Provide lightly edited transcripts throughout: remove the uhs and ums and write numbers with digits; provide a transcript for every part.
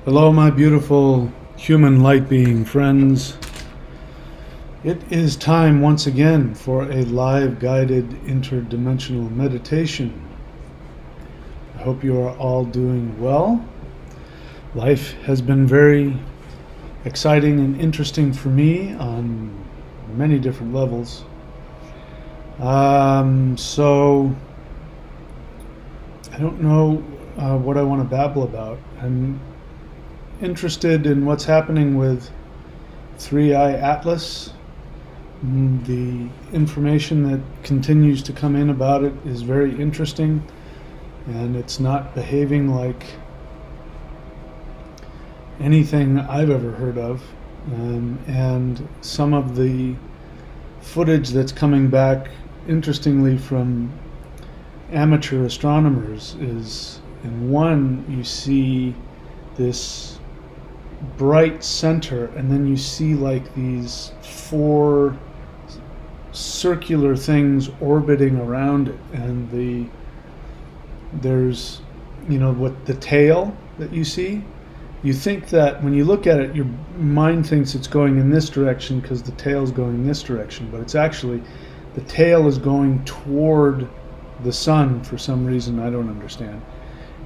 Hello, my beautiful human light being friends. It is time once again for a live guided interdimensional meditation. I hope you are all doing well. Life has been very exciting and interesting for me on many different levels. So I don't know what I want to babble about. I'm interested in what's happening with Three Eye Atlas. The information that continues to come in about it is very interesting, and it's not behaving like anything I've ever heard of. And some of the footage that's coming back, interestingly, from amateur astronomers is, in one, you see this bright center, and then you see like these four circular things orbiting around it, and there's what the tail that you see. You think that when you look at it, your mind thinks it's going in this direction because the tail's going in this direction, but it's actually the tail is going toward the sun for some reason I don't understand.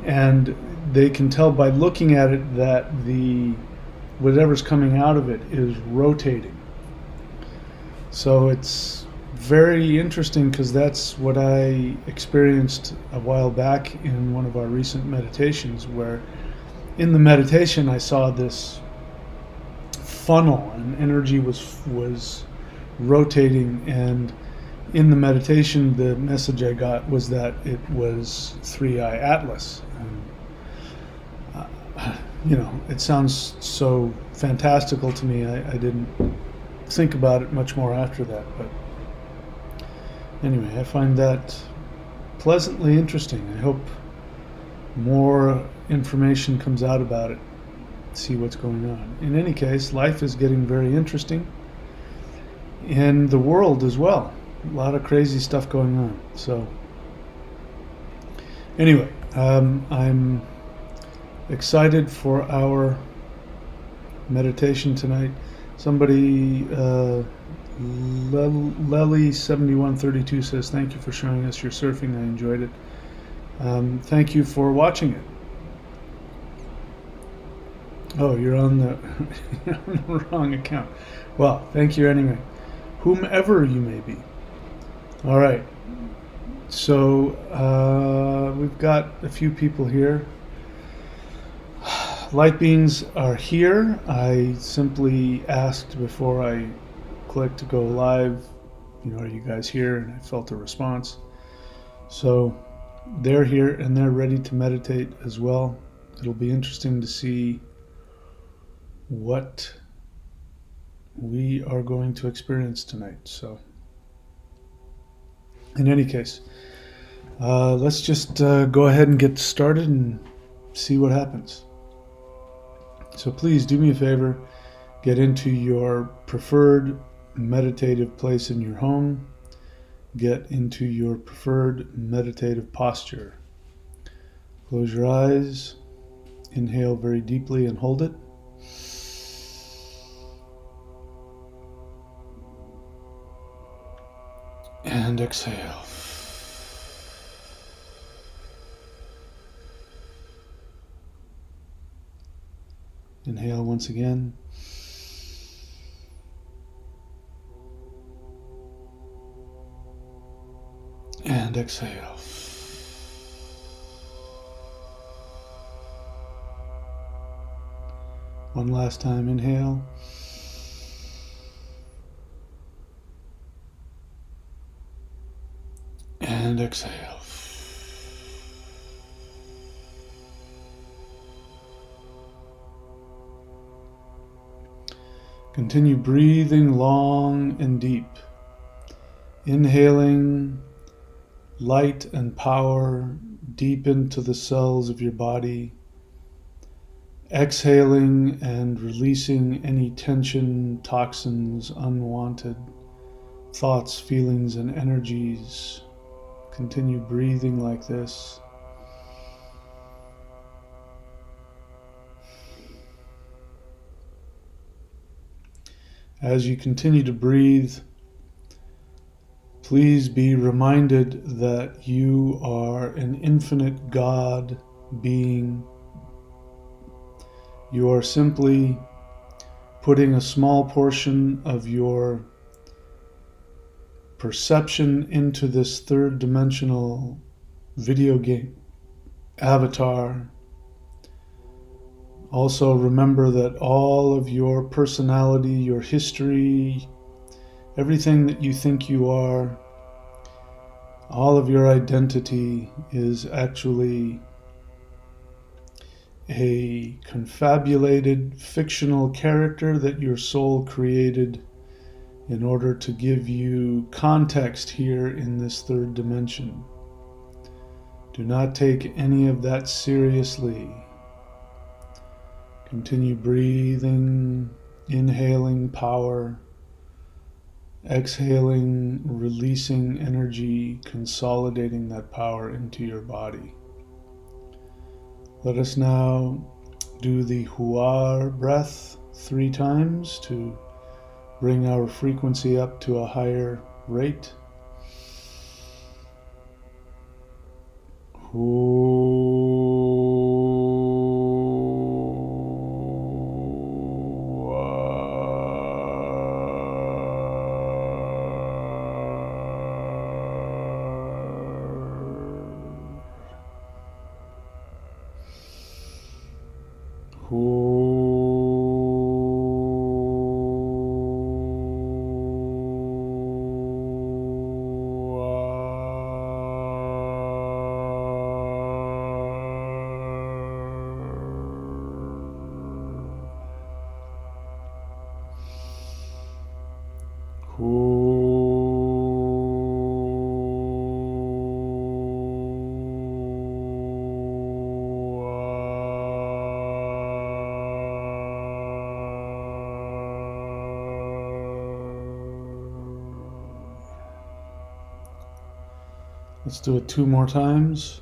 And they can tell by looking at it that whatever's coming out of it is rotating. So it's very interesting because that's what I experienced a while back in one of our recent meditations, where in the meditation I saw this funnel and energy was rotating, and in the meditation the message I got was that it was Three Eye Atlas. It sounds so fantastical to me. I didn't think about it much more after that, but anyway, I find that pleasantly interesting. I hope more information comes out about it, see what's going on. In any case, life is getting very interesting, and the world as well. A lot of crazy stuff going on. So anyway, I'm excited for our meditation tonight. Somebody, Lely7132 says, thank you for showing us your surfing. I enjoyed it. Thank you for watching it. Oh, you're on the, you're on the wrong account. Well, thank you anyway, whomever you may be. All right, so we've got a few people here. Light beings are here. I simply asked before I clicked to go live, are you guys here? And I felt a response. So they're here and they're ready to meditate as well. It'll be interesting to see what we are going to experience tonight. So in any case, let's just go ahead and get started and see what happens. So please do me a favor, get into your preferred meditative place in your home. Get into your preferred meditative posture. Close your eyes, inhale very deeply and hold it. And exhale. Inhale once again. And exhale. One last time, inhale. And exhale. Continue breathing long and deep. Inhaling light and power deep into the cells of your body. Exhaling and releasing any tension, toxins, unwanted thoughts, feelings, and energies. Continue breathing like this. As you continue to breathe, please be reminded that you are an infinite God being. You are simply putting a small portion of your perception into this third dimensional video game avatar. Also remember that all of your personality, your history, everything that you think you are, all of your identity is actually a confabulated fictional character that your soul created in order to give you context here in this third dimension. Do not take any of that seriously. Continue breathing, inhaling power, exhaling, releasing energy, consolidating that power into your body. Let us now do the Huar breath 3 times to bring our frequency up to a higher rate. Let's do it 2 more times.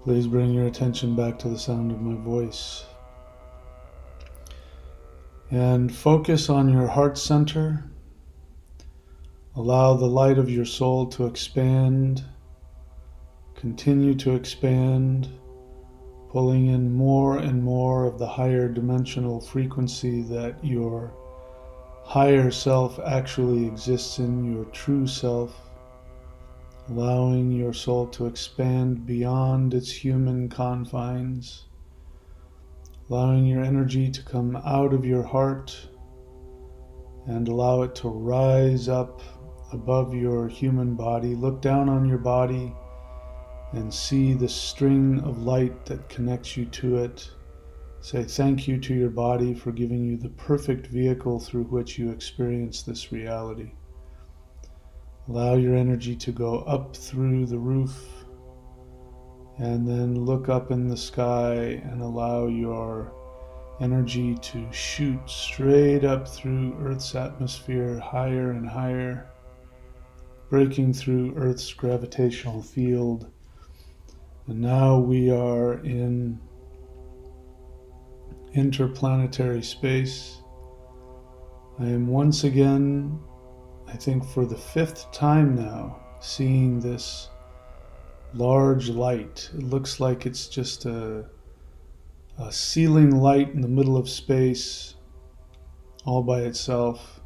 Please bring your attention back to the sound of my voice. And focus on your heart center. Allow the light of your soul to expand. Continue to expand, pulling in more and more of the higher dimensional frequency that your higher self actually exists in, your true self. Allowing your soul to expand beyond its human confines, allowing your energy to come out of your heart and allow it to rise up above your human body. Look down on your body and see the string of light that connects you to it. Say thank you to your body for giving you the perfect vehicle through which you experience this reality. Allow your energy to go up through the roof and then look up in the sky and allow your energy to shoot straight up through Earth's atmosphere, higher and higher, breaking through Earth's gravitational field. And now we are in interplanetary space. I am once again, I think for the 5th time now, seeing this large light. It looks like it's just a ceiling light in the middle of space, all by itself,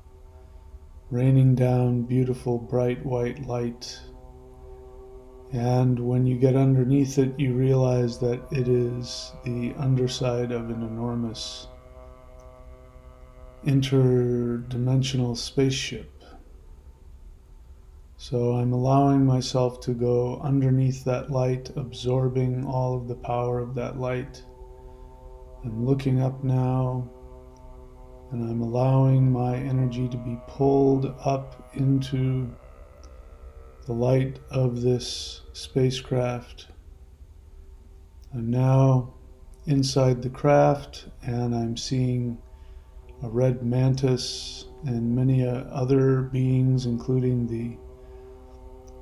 raining down beautiful bright white light. And when you get underneath it, you realize that it is the underside of an enormous interdimensional spaceship. So I'm allowing myself to go underneath that light, absorbing all of the power of that light. I'm looking up now, and I'm allowing my energy to be pulled up into the light of this spacecraft. I'm now inside the craft, and I'm seeing a red mantis and many other beings, including the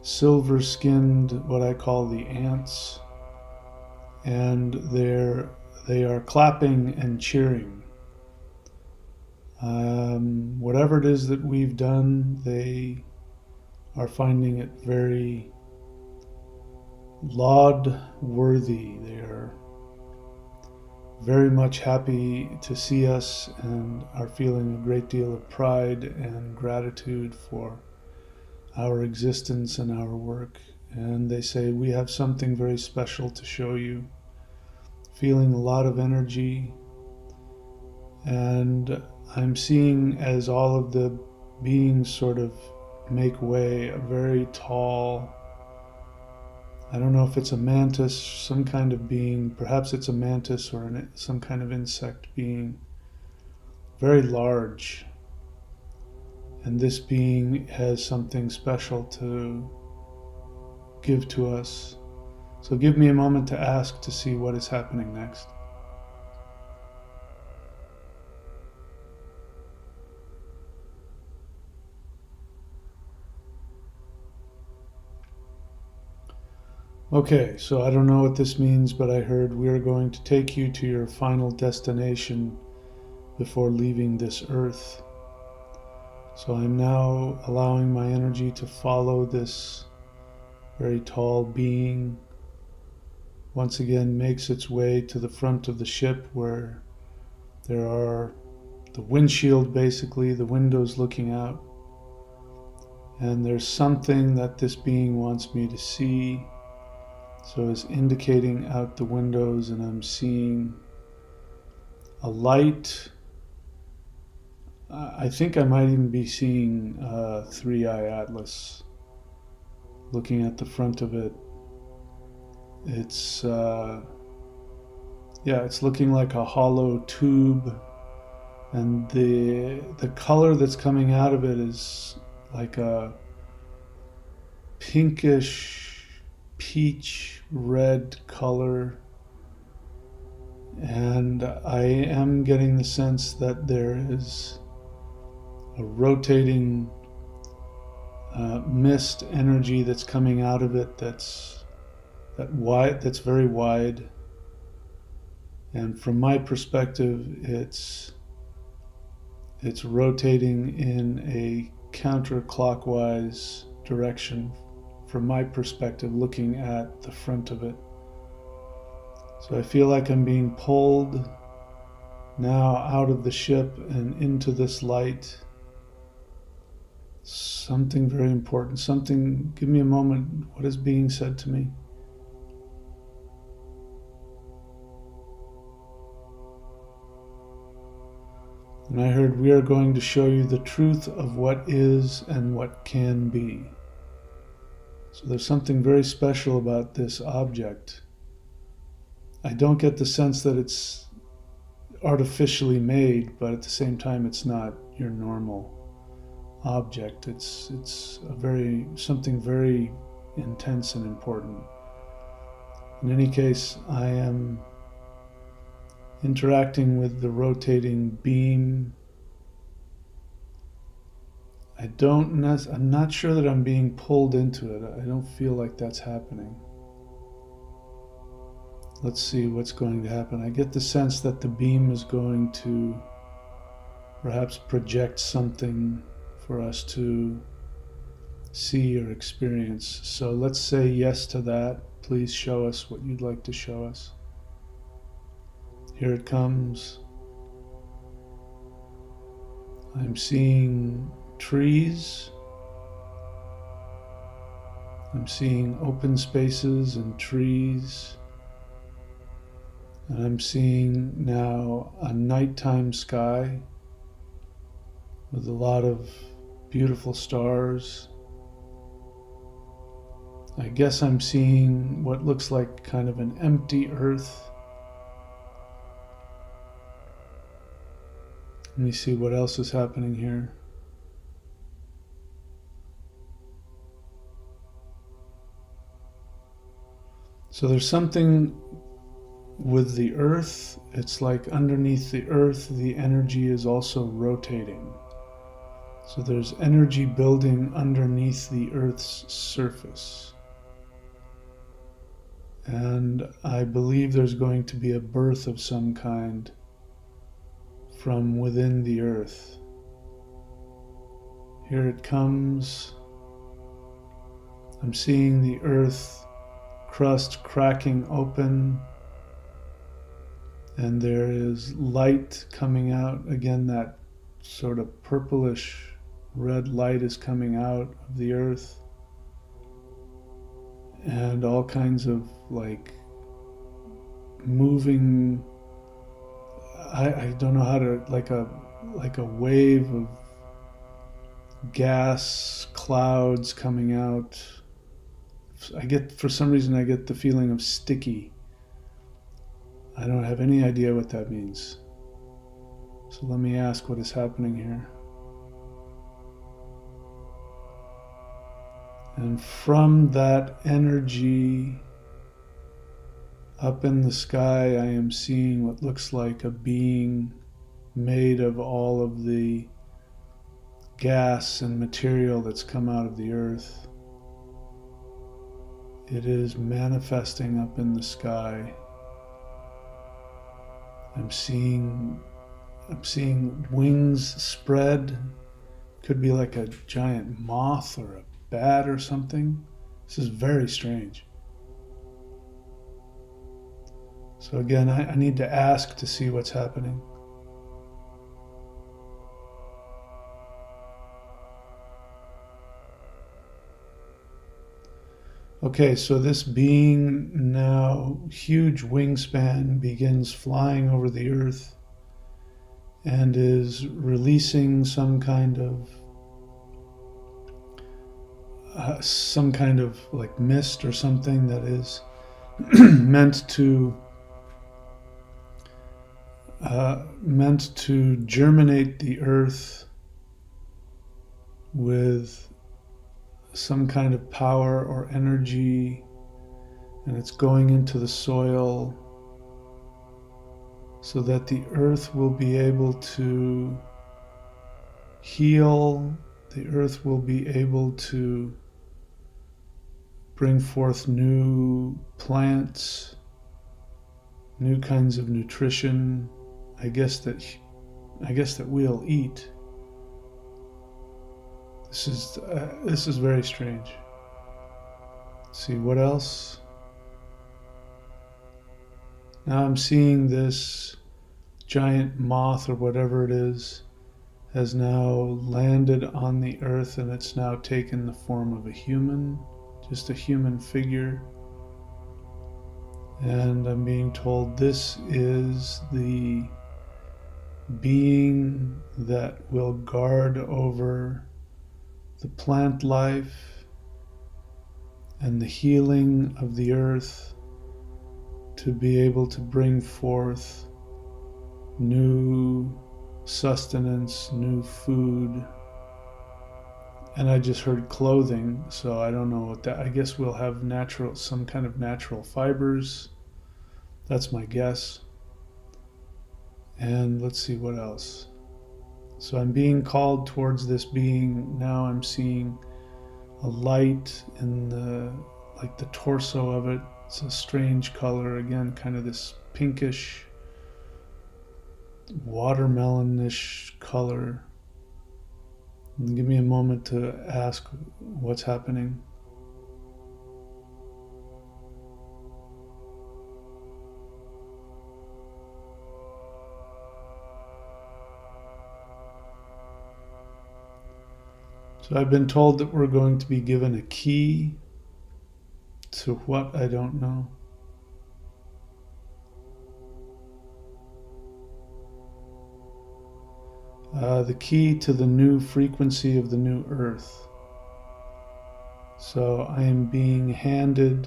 silver-skinned, what I call the ants, and they are clapping and cheering. Whatever it is that we've done, they are finding it very laud-worthy. They are very much happy to see us and are feeling a great deal of pride and gratitude for our existence and our work. And they say, we have something very special to show you. Feeling a lot of energy. And I'm seeing, as all of the beings sort of make way, a very tall, I don't know if it's a mantis, some kind of being, perhaps it's a mantis or some kind of insect being, very large. And this being has something special to give to us. So give me a moment to ask to see what is happening next. Okay, so I don't know what this means, but I heard we are going to take you to your final destination before leaving this earth. So I'm now allowing my energy to follow this very tall being. Once again makes its way to the front of the ship, where there are the windshield, basically, the windows looking out. And there's something that this being wants me to see. So it's indicating out the windows, and I'm seeing a light. I think I might even be seeing Three-Eye Atlas looking at the front of it. It's it's looking like a hollow tube, and the color that's coming out of it is like a pinkish peach red color, and I am getting the sense that there is a rotating mist energy that's coming out of it that's very wide, and from my perspective it's rotating in a counterclockwise direction from my perspective, looking at the front of it. So I feel like I'm being pulled now out of the ship and into this light. Something very important, give me a moment, what is being said to me? And I heard, we are going to show you the truth of what is and what can be. So there's something very special about this object. I don't get the sense that it's artificially made, but at the same time it's not your normal object. It's something very intense and important. In any case, I am interacting with the rotating beam. I'm not sure that I'm being pulled into it. I don't feel like that's happening. Let's see what's going to happen. I get the sense that the beam is going to perhaps project something for us to see or experience. So let's say yes to that. Please show us what you'd like to show us. Here it comes. I'm seeing trees. I'm seeing open spaces and trees. And I'm seeing now a nighttime sky with a lot of beautiful stars. I guess I'm seeing what looks like kind of an empty earth. Let me see what else is happening here. So there's something with the earth. It's like underneath the earth, the energy is also rotating. So there's energy building underneath the earth's surface. And I believe there's going to be a birth of some kind from within the earth. Here it comes. I'm seeing the earth crust cracking open, and there is light coming out. Again, that sort of purplish red light is coming out of the earth, and all kinds of like moving, I don't know how to, like a wave of gas clouds coming out. For some reason I get the feeling of sticky. I don't have any idea what that means. So let me ask what is happening here. And from that energy up in the sky, I am seeing what looks like a being made of all of the gas and material that's come out of the earth. It is manifesting up in the sky. I'm seeing wings spread. Could be like a giant moth or a bat or something. This is very strange. So again, I need to ask to see what's happening. Okay, so this being now, huge wingspan, begins flying over the earth and is releasing some kind of like mist or something that is meant to germinate the earth with some kind of power or energy, and it's going into the soil so that the earth will be able to heal, the earth will be able to bring forth new plants, new kinds of nutrition. I guess that we'll eat. This is very strange. Let's see what else. Now I'm seeing this giant moth or whatever it is has now landed on the earth, and it's now taken the form of a human, just a human figure. And I'm being told this is the being that will guard over the plant life and the healing of the earth to be able to bring forth new sustenance, new food. And I just heard clothing, so I don't know what that, I guess we'll have some kind of natural fibers. That's my guess. And let's see what else. So I'm being called towards this being. Now I'm seeing a light in the torso of it. It's a strange color, again, kind of this pinkish, watermelonish color. And give me a moment to ask what's happening. So I've been told that we're going to be given a key to what, I don't know. The key to the new frequency of the new earth. So I am being handed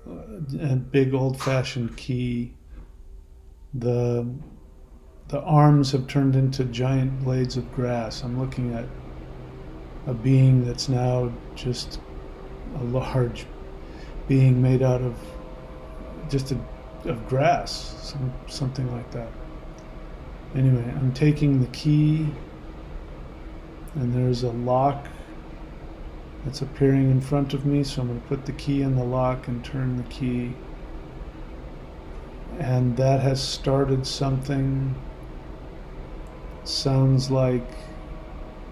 a big old-fashioned key. The arms have turned into giant blades of grass. I'm looking at a being that's now just a large being made out of of grass, something like that. Anyway, I'm taking the key, and there's a lock that's appearing in front of me, so I'm going to put the key in the lock and turn the key. And that has started something. Sounds like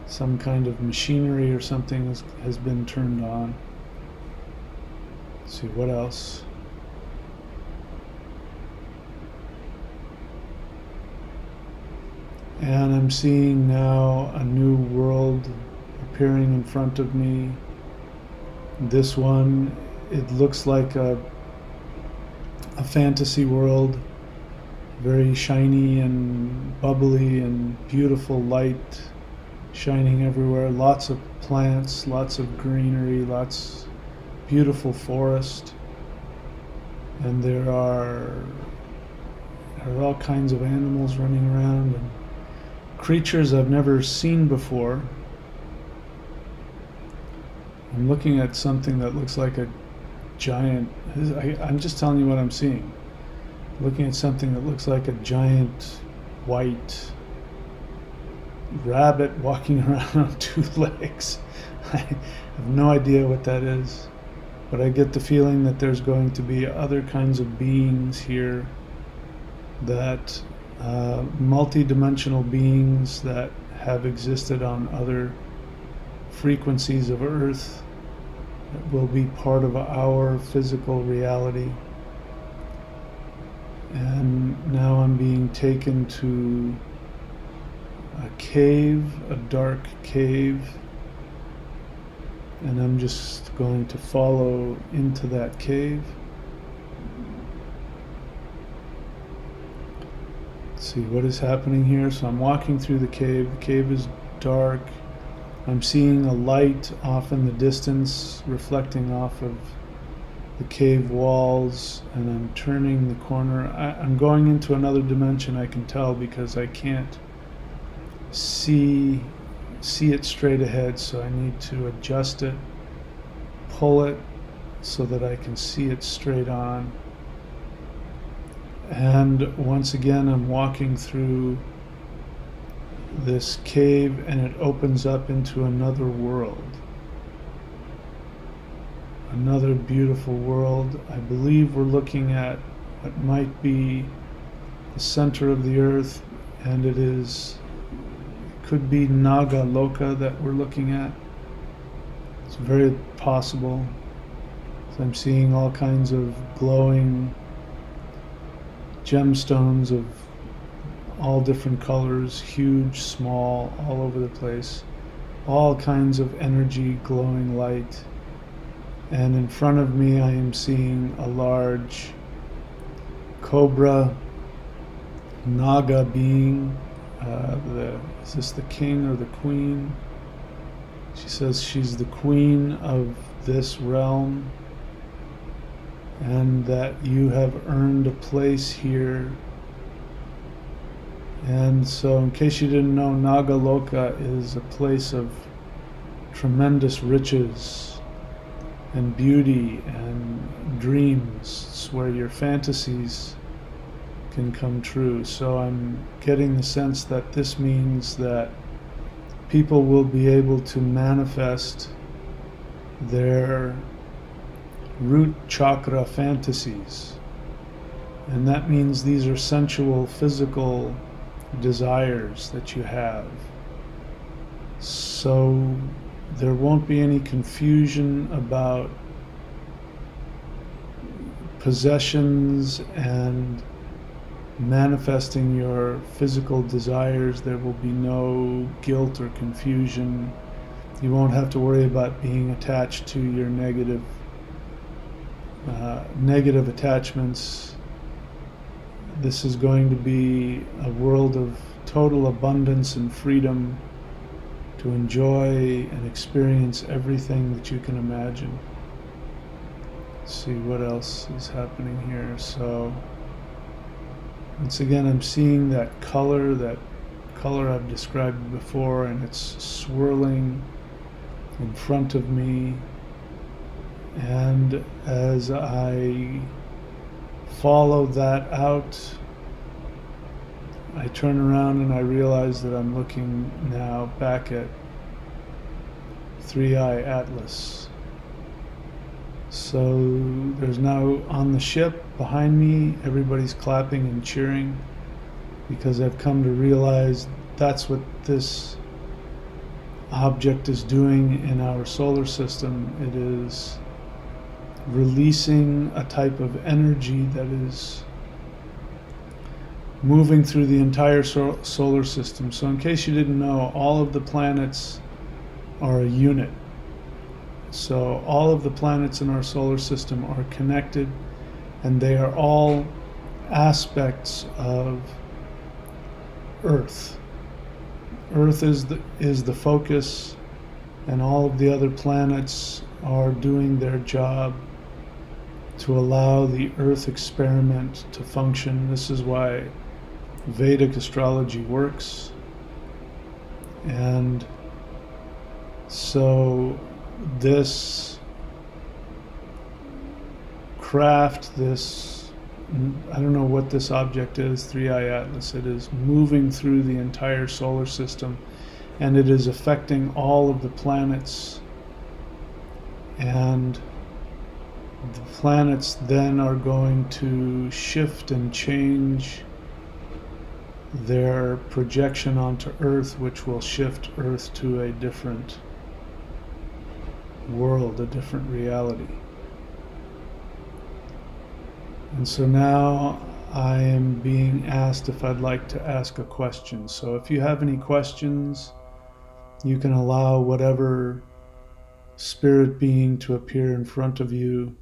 some kind of machinery or something has been turned on. Let's see, what else? And I'm seeing now a new world appearing in front of me. This one, it looks like a fantasy world, very shiny and bubbly and beautiful light shining everywhere, lots of plants, lots of greenery, lots beautiful forest, and there are all kinds of animals running around and creatures I've never seen before. I'm looking at something that looks like a giant, I'm just telling you what I'm seeing. Looking at something that looks like a giant white rabbit walking around on two legs. I have no idea what that is, but I get the feeling that there's going to be other kinds of beings here, that multi-dimensional beings that have existed on other frequencies of Earth that will be part of our physical reality. And now I'm being taken to a cave, a dark cave, and I'm just going to follow into that cave. Let's see what is happening here. So I'm walking through the cave. The cave is dark. I'm seeing a light off in the distance reflecting off of the cave walls, and I'm turning the corner. I'm going into another dimension, I can tell, because I can't see it straight ahead, so I need to adjust it, pull it so that I can see it straight on. And once again, I'm walking through this cave, and it opens up into another world. Another beautiful world. I believe we're looking at what might be the center of the earth, and it could be Naga Loka that we're looking at. It's very possible. So I'm seeing all kinds of glowing gemstones of all different colors, huge, small, all over the place. All kinds of energy, glowing light. And in front of me I am seeing a large cobra Naga being. Is this the king or the queen? She says she's the queen of this realm, and that you have earned a place here. And so, in case you didn't know, Naga Loka is a place of tremendous riches and beauty and dreams. It's where your fantasies can come true. So I'm getting the sense that this means that people will be able to manifest their root chakra fantasies. And that means these are sensual, physical desires that you have. So there won't be any confusion about possessions and manifesting your physical desires. There will be no guilt or confusion. You won't have to worry about being attached to your negative attachments. This is going to be a world of total abundance and freedom, to enjoy and experience everything that you can imagine. Let's see what else is happening here. So once again, I'm seeing that color I've described before, and it's swirling in front of me. And as I follow that out, I turn around and I realize that I'm looking now back at Three-Eye Atlas. So there's now on the ship behind me, everybody's clapping and cheering because I've come to realize that's what this object is doing in our solar system. It is releasing a type of energy that is moving through the entire solar system. So in case you didn't know, all of the planets are a unit. So all of the planets in our solar system are connected, and they are all aspects of Earth. Earth is the focus, and all of the other planets are doing their job to allow the Earth experiment to function. This is why Vedic astrology works. And so this craft, I don't know what this object is, Three-Eye Atlas, it is moving through the entire solar system, and it is affecting all of the planets. And the planets then are going to shift and change their projection onto Earth, which will shift Earth to a different world, a different reality. And so now I am being asked if I'd like to ask a question. So if you have any questions, you can allow whatever spirit being to appear in front of you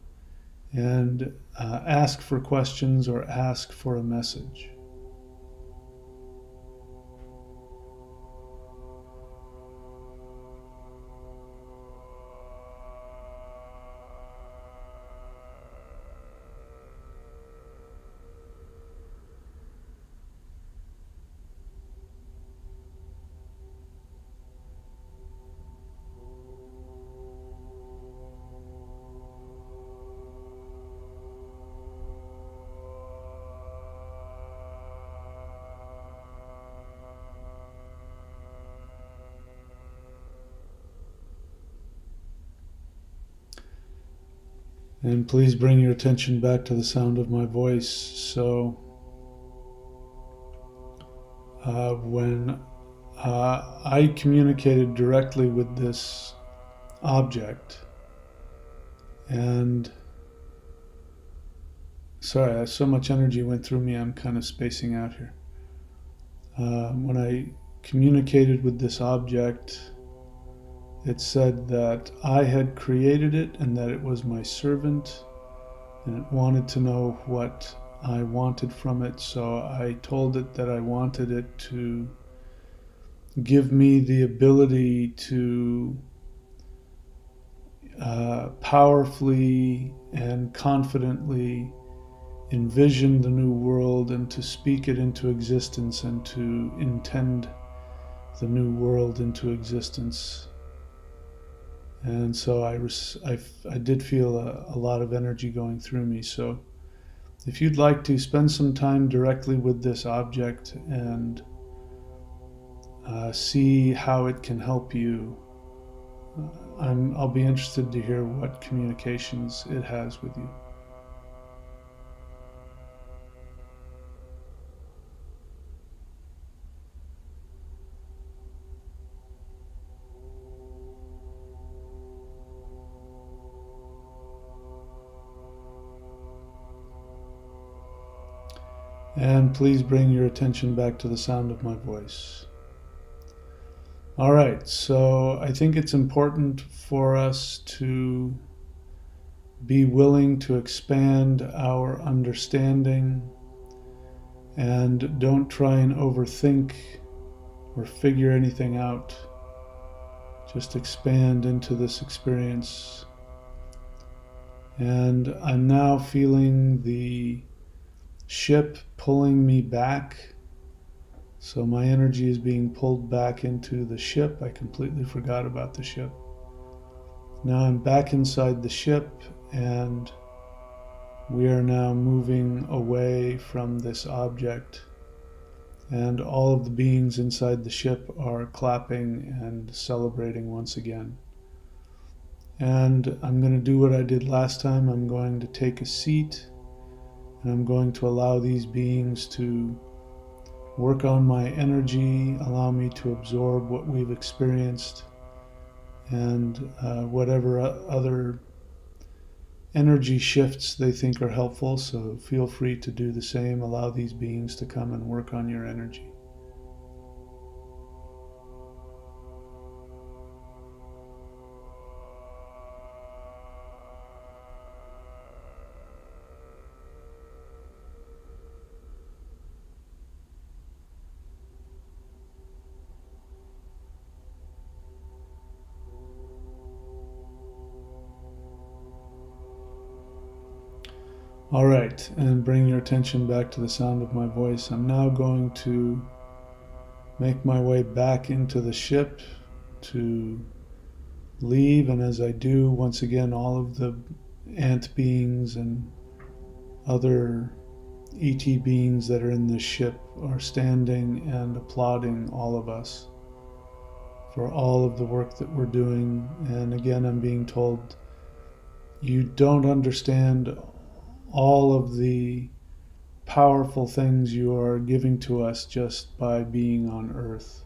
and ask for questions or ask for a message. And please bring your attention back to the sound of my voice. So when I communicated directly with this object, and sorry, so much energy went through me, I'm kind of spacing out here. When I communicated with this object, it said that I had created it and that it was my servant, and it wanted to know what I wanted from it. So I told it that I wanted it to give me the ability to powerfully and confidently envision the new world and to speak it into existence and to intend the new world into existence. And so I did feel a lot of energy going through me. So if you'd like to spend some time directly with this object and see how it can help you, I'll be interested to hear what communications it has with you. And please bring your attention back to the sound of my voice. All right, so I think it's important for us to be willing to expand our understanding and don't try and overthink or figure anything out. just expand into this experience. And I'm now feeling the ship pulling me back. So my energy is being pulled back into the ship. I completely forgot about the ship. Now I'm back inside the ship, and we are now moving away from this object. And all of the beings inside the ship are clapping and celebrating once again. And I'm going to do what I did last time. I'm going to take a seat, and I'm going to allow these beings to work on my energy, allow me to absorb what we've experienced, and whatever other energy shifts they think are helpful. So feel free to do the same. Allow these beings to come and work on your energy. All right, and bring your attention back to the sound of my voice. I'm now going to make my way back into the ship to leave, and as I do, once again, all of the ant beings and other ET beings that are in this ship are standing and applauding all of us for all of the work that we're doing. And again, I'm being told, you don't understand all of the powerful things you are giving to us just by being on Earth.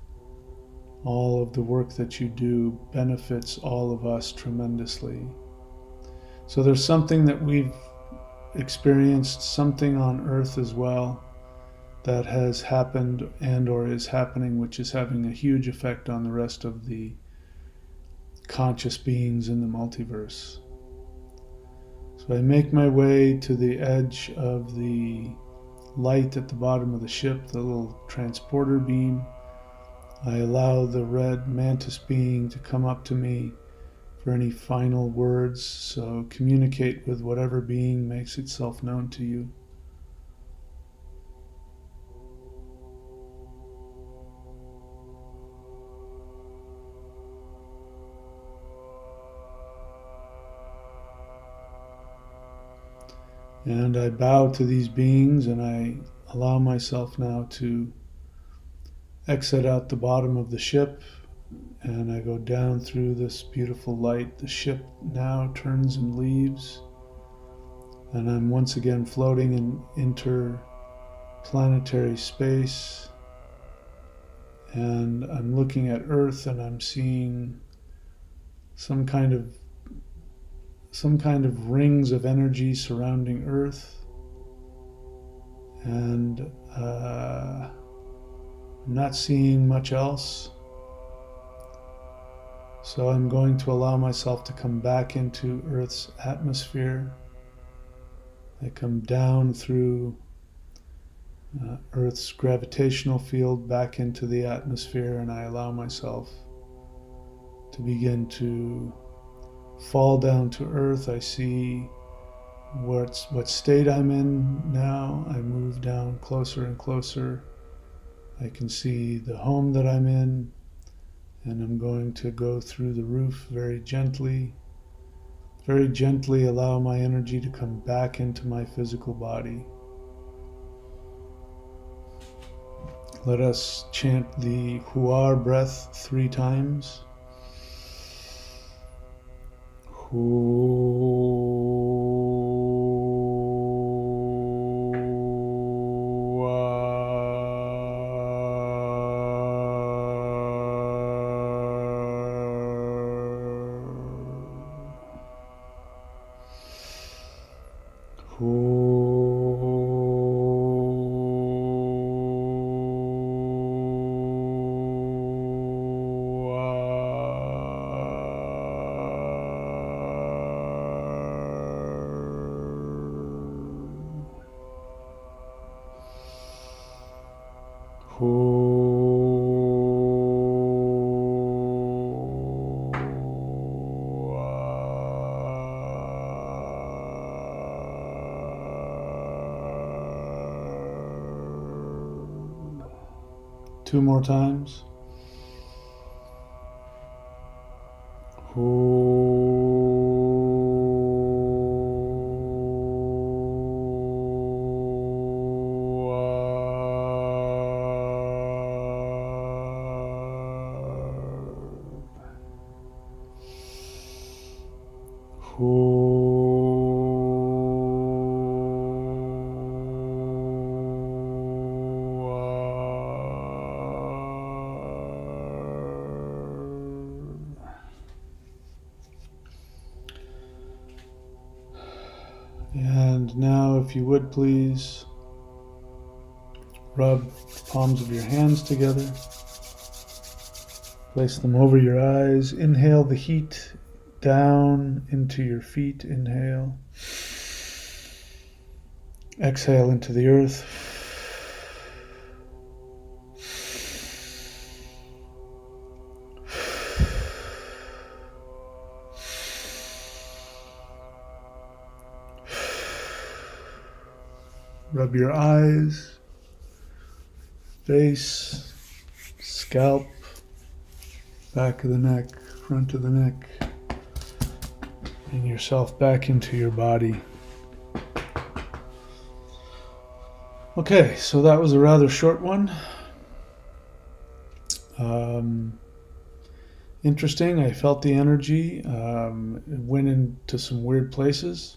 All of the work that you do benefits all of us tremendously. So there's something that we've experienced, something on Earth as well, that has happened and or is happening, which is having a huge effect on the rest of the conscious beings in the multiverse. So I make my way to the edge of the light at the bottom of the ship, the little transporter beam. I allow the red mantis being to come up to me for any final words, so communicate with whatever being makes itself known to you. And I bow to these beings, and I allow myself now to exit out the bottom of the ship, and I go down through this beautiful light. The ship now turns and leaves, and I'm once again floating in interplanetary space, and I'm looking at Earth, and I'm seeing some kind of rings of energy surrounding Earth, and I'm not seeing much else. So I'm going to allow myself to come back into Earth's atmosphere. I come down through Earth's gravitational field back into the atmosphere, and I allow myself to begin to fall down to Earth. I see what state I'm in now. I move down closer and closer. I can see the home that I'm in, and I'm going to go through the roof very gently allow my energy to come back into my physical body. Let us chant the Huar breath 3 times. 2 more times. And now, if you would please, rub the palms of your hands together. Place them over your eyes. Inhale the heat down into your feet. Inhale. Exhale into the earth. Rub your eyes, face, scalp, back of the neck, front of the neck. Bring yourself back into your body. Okay, so that was a rather short one. Interesting. I felt the energy. It went into some weird places.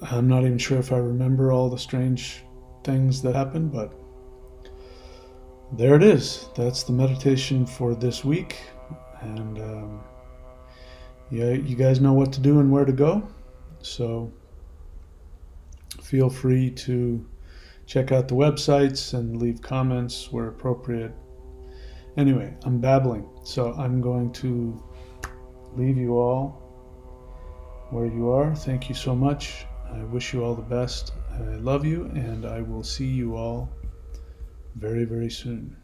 I'm not even sure if I remember all the strange things that happened, but there it is. That's the meditation for this week. And yeah, you guys know what to do and where to go. So feel free to check out the websites and leave comments where appropriate. Anyway, I'm babbling, so I'm going to leave you all where you are. Thank you so much. I wish you all the best. I love you, and I will see you all very, very soon.